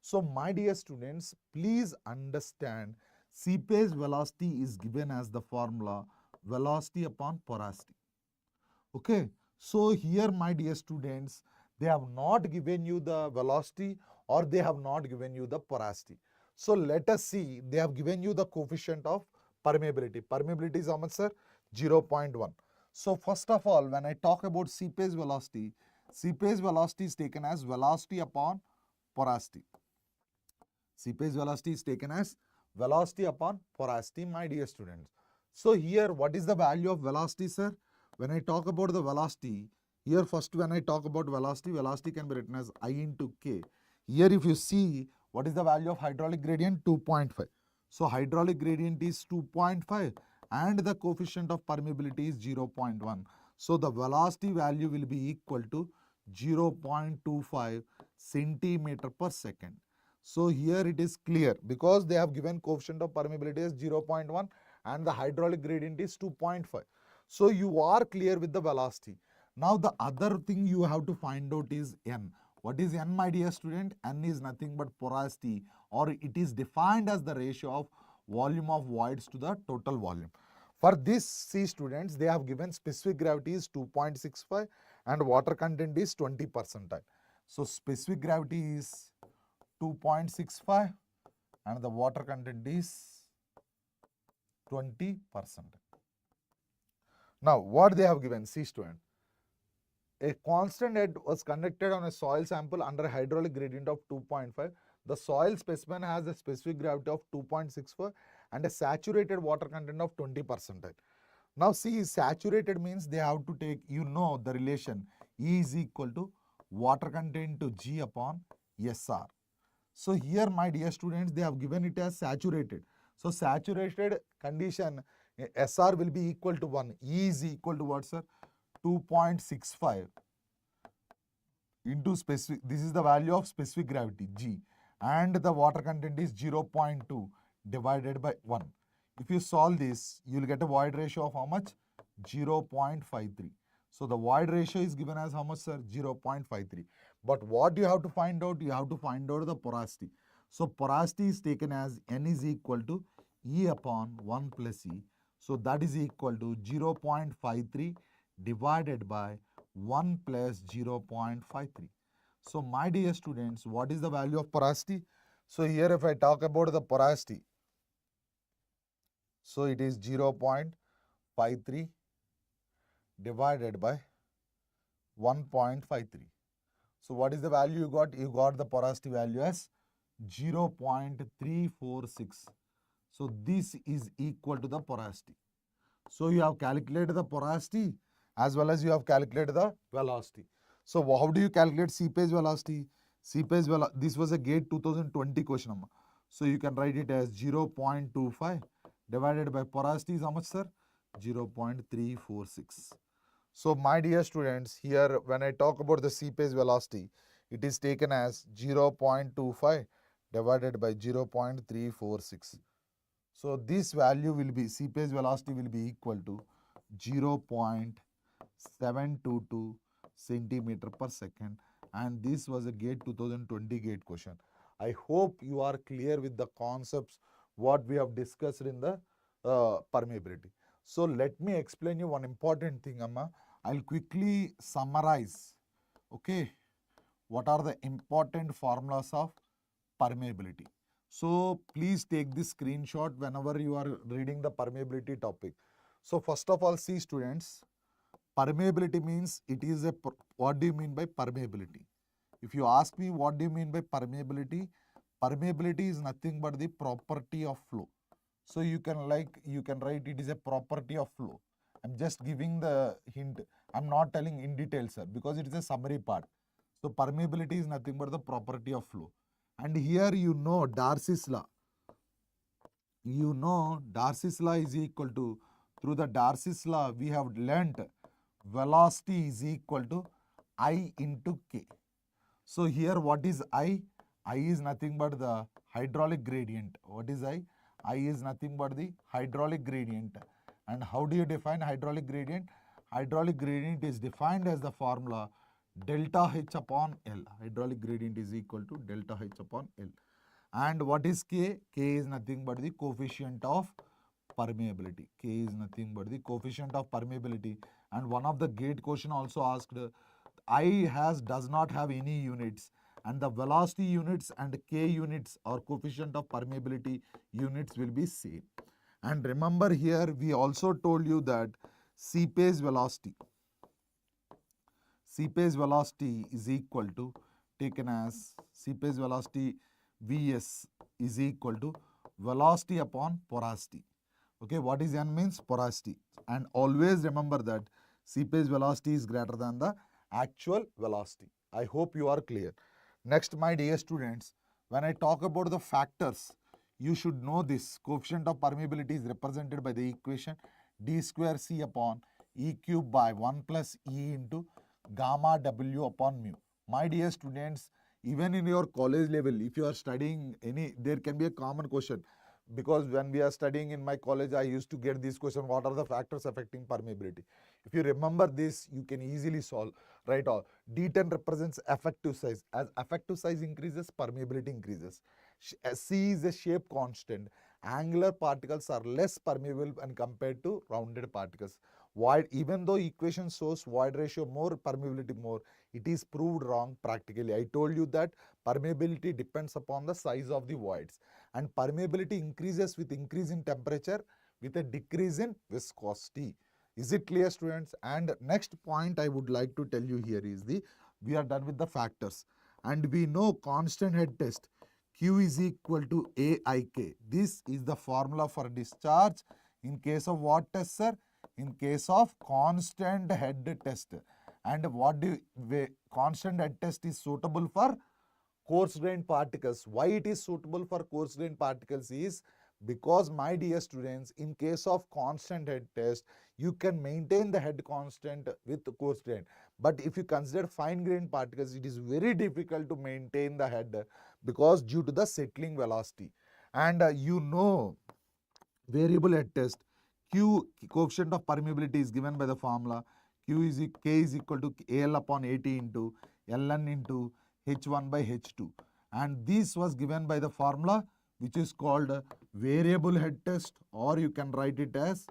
So my dear students, please understand seepage velocity is given as the formula velocity upon porosity. Okay. So here, my dear students, they have not given you the velocity or they have not given you the porosity. So let us see, they have given you the coefficient of permeability. Permeability is how much, sir? 0.1. So first of all, when I talk about seepage velocity is taken as velocity upon porosity. Seepage velocity is taken as velocity upon porosity, my dear students. So here, what is the value of velocity, sir? When I talk about the velocity, here first when I talk about velocity can be written as I into K. Here if you see, what is the value of hydraulic gradient? 2.5. So hydraulic gradient is 2.5 and the coefficient of permeability is 0.1. So the velocity value will be equal to 0.25 centimeter per second. So here it is clear because they have given coefficient of permeability as 0.1 and the hydraulic gradient is 2.5. So you are clear with the velocity. Now the other thing you have to find out is N. What is N, my dear student? N is nothing but porosity, or it is defined as the ratio of volume of voids to the total volume. For this, see students, they have given specific gravity is 2.65 and water content is 20%. So specific gravity is 2.65 and the water content is 20%. Now what they have given, see student, a constant head was conducted on a soil sample under a hydraulic gradient of 2.5. The soil specimen has a specific gravity of 2.64 and a saturated water content of 20%. Now see, saturated means they have to take, you know, the relation E is equal to water content to G upon SR. So here, my dear students, they have given it as saturated. So saturated condition, SR will be equal to 1. E is equal to what, sir? 2.65 into specific, this is the value of specific gravity, G, and the water content is 0.2 divided by 1. If you solve this, you will get a void ratio of how much? 0.53. So the void ratio is given as how much, sir? 0.53. But what you have to find out? You have to find out the porosity. So porosity is taken as N is equal to E upon 1 plus E. So that is equal to 0.53 divided by 1 plus 0.53. So my dear students, what is the value of porosity? So here if I talk about the porosity, so it is 0.53 divided by 1.53. So what is the value you got? You got the porosity value as 0.346. So this is equal to the porosity. So you have calculated the porosity as well as you have calculated the velocity. So how do you calculate seepage velocity? Seepage velocity, this was a GATE 2020 question number. So you can write it as 0.25 divided by porosity is how much, sir? 0.346. So my dear students, here when I talk about the seepage velocity, it is taken as 0.25 divided by 0.346. So this value will be, seepage velocity will be equal to 0.722 centimeter per second, and this was a GATE 2020 GATE question. I hope you are clear with the concepts what we have discussed in the permeability. So let me explain you one important thing, Amma. I'll quickly summarize, okay, what are the important formulas of permeability. So please take this screenshot whenever you are reading the permeability topic. So first of all, see students, permeability means it is a, what do you mean by permeability? If you ask me what do you mean by permeability, permeability is nothing but the property of flow. So you can write it is a property of flow. I'm just giving the hint. I'm not telling in detail, sir, because it is a summary part. So permeability is nothing but the property of flow. And here you know Darcy's law. You know Darcy's law is equal to, through the Darcy's law, we have learnt velocity is equal to I into K. So here what is I? I is nothing but the hydraulic gradient. What is I? I is nothing but the hydraulic gradient. And how do you define hydraulic gradient? Hydraulic gradient is defined as the formula delta H upon L. Hydraulic gradient is equal to delta H upon L. And what is K? K is nothing but the coefficient of permeability. K is nothing but the coefficient of permeability. And one of the gate question also asked, I does not have any units, and the velocity units and K units or coefficient of permeability units will be same. And remember here we also told you that seepage velocity is equal to, taken as seepage velocity Vs is equal to velocity upon porosity. Okay, what is N means? Porosity. And always remember that seepage velocity is greater than the actual velocity. I hope you are clear. Next, my dear students, when I talk about the factors, you should know this. Coefficient of permeability is represented by the equation d square C upon E cube by 1 plus E into gamma W upon mu. My dear students, even in your college level, if you are studying there can be a common question, because when we are studying in my college, I used to get this question, what are the factors affecting permeability? If you remember this, you can easily solve, right? D10 represents effective size. As effective size increases, permeability increases. C is a shape constant. Angular particles are less permeable when compared to rounded particles. Void, even though equation shows void ratio more, permeability more, it is proved wrong practically. I told you that permeability depends upon the size of the voids, and permeability increases with increase in temperature with a decrease in viscosity. Is it clear, students? And next point I would like to tell you here is we are done with the factors, and we know constant head test Q is equal to AIK. This is the formula for discharge in case of what test, sir? In case of constant head test. And what constant head test is suitable for coarse grained particles. Why it is suitable for coarse grained particles is because, my dear students, in case of constant head test, you can maintain the head constant with coarse grain. But if you consider fine grained particles, it is very difficult to maintain the head because due to the settling velocity. And you know variable head test, Q coefficient of permeability is given by the formula K is equal to AL upon AT into Ln into H1 by H2, and this was given by the formula which is called variable head test, or you can write it as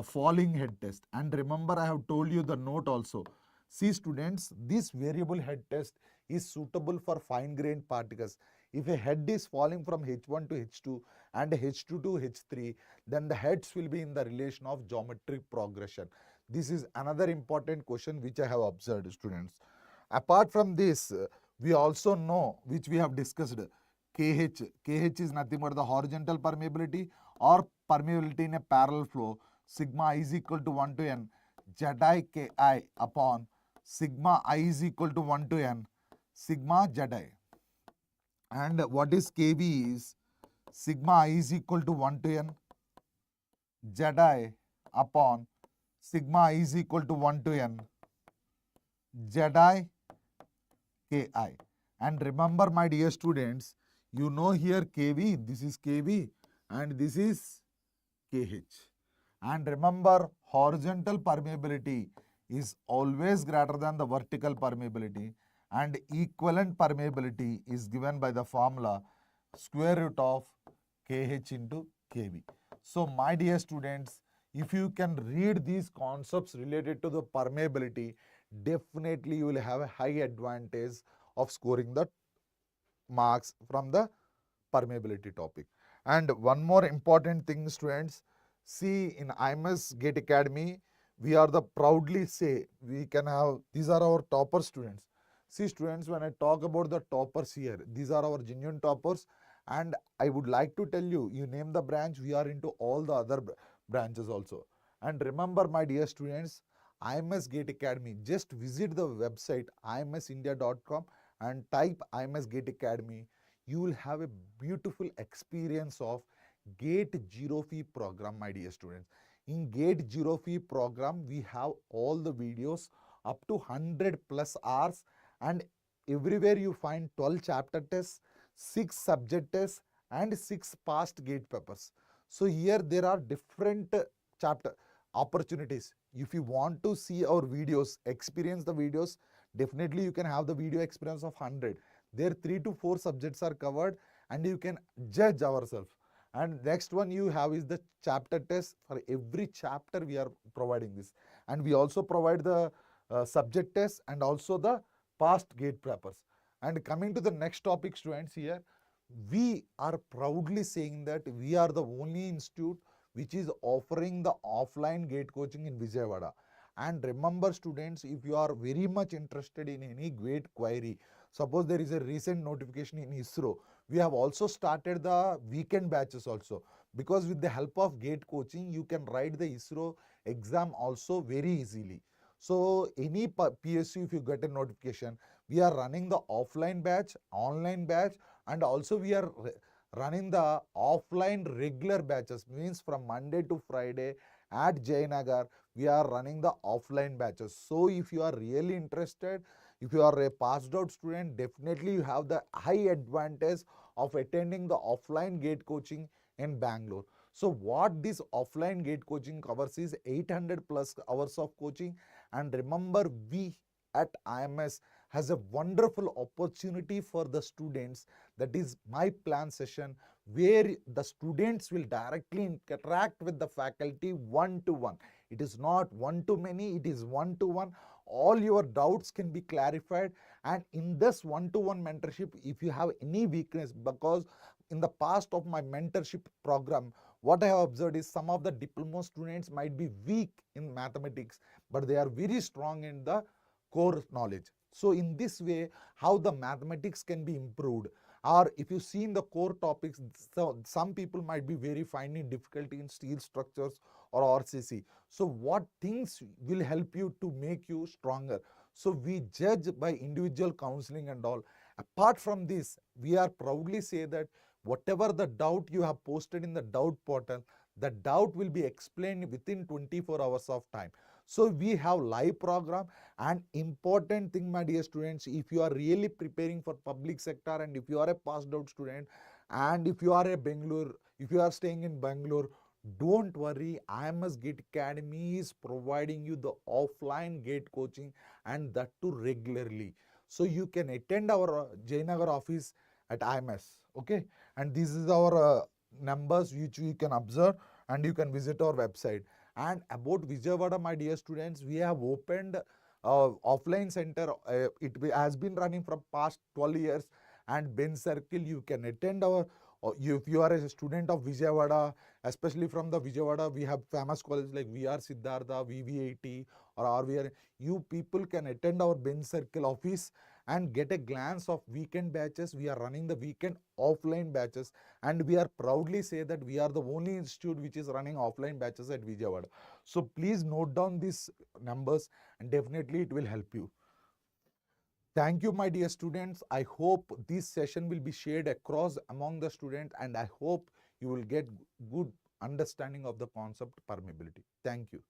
falling head test. And remember, I have told you the note also. See students, this variable head test is suitable for fine grained particles. If a head is falling from H1 to H2 and H2 to H3, then the heads will be in the relation of geometric progression. This is another important question which I have observed, students. Apart from this, we also know, which we have discussed, KH. KH is nothing but the horizontal permeability or permeability in a parallel flow. Sigma I is equal to 1 to n Zi Ki upon sigma I is equal to 1 to n sigma Zi. And what is Kv is sigma I is equal to 1 to n Zi upon sigma I is equal to 1 to n Zi Ki. And remember, my dear students, you know here Kv, this is Kv and this is Kh. And remember, horizontal permeability is always greater than the vertical permeability, and equivalent permeability is given by the formula square root of Kh into Kv. So, my dear students, if you can read these concepts related to the permeability, definitely you will have a high advantage of scoring the marks from the permeability topic. And one more important thing, students, see, in IMS GATE Academy, we are the proudly say we can have, these are our topper students. See students, when I talk about the toppers here, these are our genuine toppers, and I would like to tell you, you name the branch, we are into all the other branches also. And remember, my dear students, IMS GATE Academy. Just visit the website imsindia.com and type IMS GATE Academy. You will have a beautiful experience of GATE Zero Fee program, my dear students. In GATE Zero Fee program, we have all the videos up to 100 plus hours, and everywhere you find 12 chapter tests, 6 subject tests, and 6 past GATE papers. So here there are different chapter opportunities. If you want to see our videos, experience the videos, definitely you can have the video experience of 100. There 3 to 4 subjects are covered and you can judge ourselves. And next one you have is the chapter test. For every chapter we are providing this, and we also provide the subject test and also the past GATE papers. And coming to the next topic, students, here we are proudly saying that we are the only institute which is offering the offline GATE coaching in Vijayawada. And remember, students, if you are very much interested in any GATE query, suppose there is a recent notification in ISRO, we have also started the weekend batches also, because with the help of GATE coaching you can write the ISRO exam also very easily. So any PSU, if you get a notification, we are running the offline batch, online batch, and also we are running the offline regular batches, means from Monday to Friday at Jayanagar we are running the offline batches. So if you are really interested, if you are a passed out student, definitely you have the high advantage of attending the offline GATE coaching in Bangalore. So what this offline GATE coaching covers is 800 plus hours of coaching. And remember, we at IMS has a wonderful opportunity for the students, that is my plan session, where the students will directly interact with the faculty one to one. It is not one to many, it is one to one. All your doubts can be clarified, and in this one to one mentorship, if you have any weakness, because in the past of my mentorship program, what I have observed is some of the diploma students might be weak in mathematics, but they are very strong in the core knowledge. So in this way, how the mathematics can be improved, or if you see in the core topics, so some people might be very finding difficulty in steel structures or RCC. So what things will help you to make you stronger? So we judge by individual counseling and all. Apart from this, we are proudly say that whatever the doubt you have posted in the doubt portal, the doubt will be explained within 24 hours of time. So we have live program. And important thing, my dear students, if you are really preparing for public sector, and if you are a passed out student, and if you are a Bangalore, if you are staying in Bangalore, don't worry, IMS GATE Academy is providing you the offline GATE coaching, and that too regularly. So you can attend our Jayanagar office at IMS, okay? And this is our numbers which you can observe, and you can visit our website. And about Vijayawada, my dear students, we have opened offline center. It has been running from past 12 years, and Ben Circle, you can attend our, if you are a student of Vijayawada, especially from the Vijayawada, we have famous colleges like VR Siddhartha, VVIT, or RVR. You people can attend our Ben Circle office and get a glance of weekend batches. We are running the weekend offline batches, and we are proudly say that we are the only institute which is running offline batches at Vijayawada. So please note down these numbers, and definitely it will help you. Thank you, my dear students. I hope this session will be shared across among the students, and I hope you will get good understanding of the concept permeability. Thank you.